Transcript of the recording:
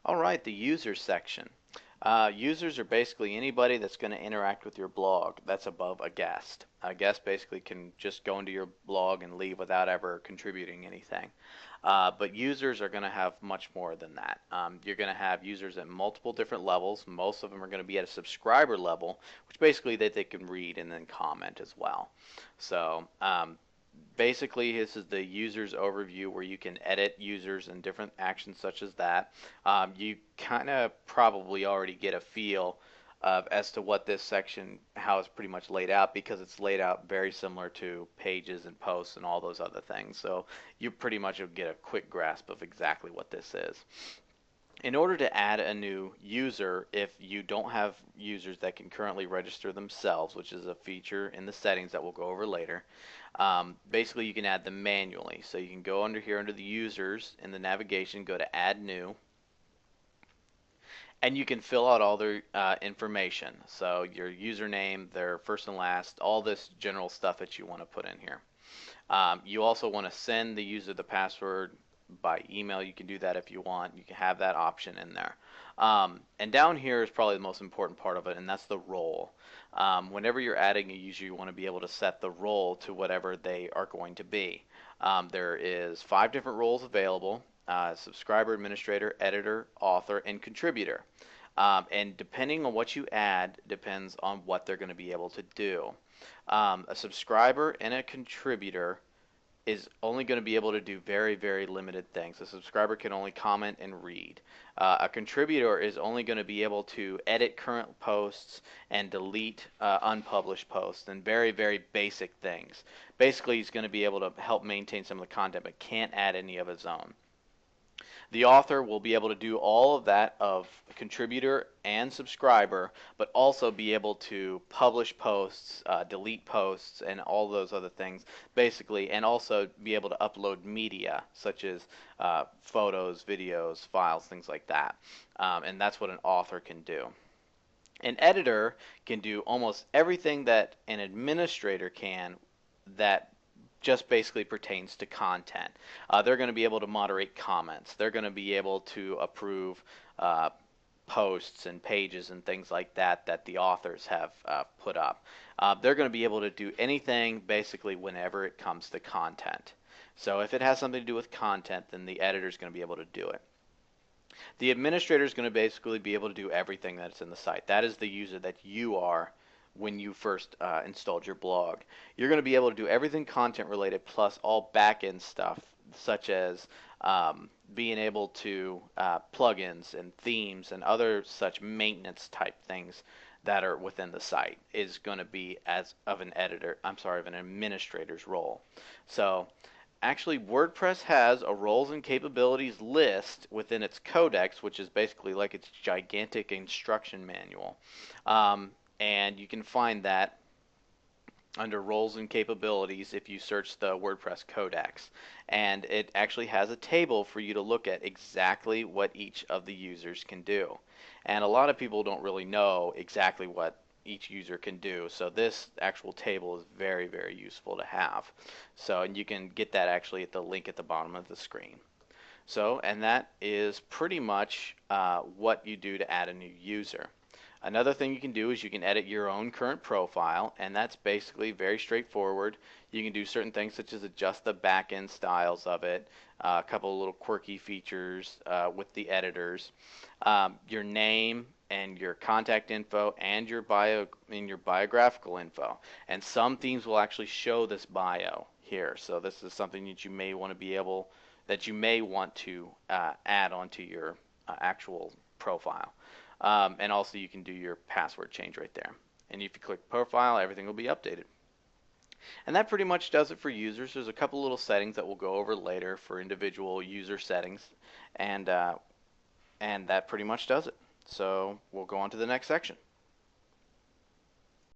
All right, the users section. Users are basically anybody that's going to interact with your blog that's above a guest. A guest basically can just go into your blog and leave without ever contributing anything. But users are going to have much more than that. You're going to have users at multiple different levels. Most of them are going to be at a subscriber level, which basically that they can read and then comment as well. So basically, this is the user's overview where you can edit users and different actions such as that. You kind of probably already get a feel of as to what this section, how it's pretty much laid out, because it's laid out very similar to pages and posts and all those other things. So you pretty much will get a quick grasp of exactly what this is. In order to add a new user, if you don't have users that can currently register themselves, which is a feature in the settings that we'll go over later, basically you can add them manually. So you can go under here under the users in the navigation, go to add new, and you can fill out all their information. So your username, their first and last, all this general stuff that you want to put in here. You also want to send the user the password by email. You can do that if you want. You can have that option in there. And down here is probably the most important part of it, and that's the role. Whenever you're adding a user, you want to be able to set the role to whatever they are going to be. There is 5 different roles available: subscriber, administrator, editor, author, and contributor. And depending on what you add depends on what they're going to be able to do. A subscriber and a contributor is only going to be able to do very, very limited things. A subscriber can only comment and read. A contributor is only going to be able to edit current posts and delete unpublished posts and very, very basic things. Basically, he's going to be able to help maintain some of the content but can't add any of his own. The author will be able to do all of that of contributor and subscriber, but also be able to publish posts, delete posts, and all those other things, basically, and also be able to upload media, such as photos, videos, files, things like that. And that's what an author can do. An editor can do almost everything that an administrator can that just basically pertains to content. They're going to be able to moderate comments. They're going to be able to approve posts and pages and things like that that the authors have put up. They're going to be able to do anything basically whenever it comes to content. So if it has something to do with content, then the editor is going to be able to do it. The administrator is going to basically be able to do everything that's in the site. That is the user that you are when you first installed your blog. You're going to be able to do everything content related plus all back-end stuff such as being able to plugins and themes and other such maintenance type things that are within the site is going to be as of an of an administrator's role. So actually, WordPress has a roles and capabilities list within its codex, which is basically like its gigantic instruction manual. And you can find that under roles and capabilities if you search the WordPress codex. And it actually has a table for you to look at exactly what each of the users can do. And a lot of people don't really know exactly what each user can do. So this actual table is very, very useful to have. So, and you can get that actually at the link at the bottom of the screen. So, and that is pretty much what you do to add a new user. Another thing you can do is you can edit your own current profile, and that's basically very straightforward. You can do certain things such as adjust the back-end styles of it, a couple of little quirky features with the editors, your name and your contact info and your biographical info. And some themes will actually show this bio here. So this is something that you may want to add onto your actual profile. And also you can do your password change right there. And if you click profile, everything will be updated. And that pretty much does it for users. There's a couple little settings that we'll go over later for individual user settings. And that pretty much does it. So we'll go on to the next section.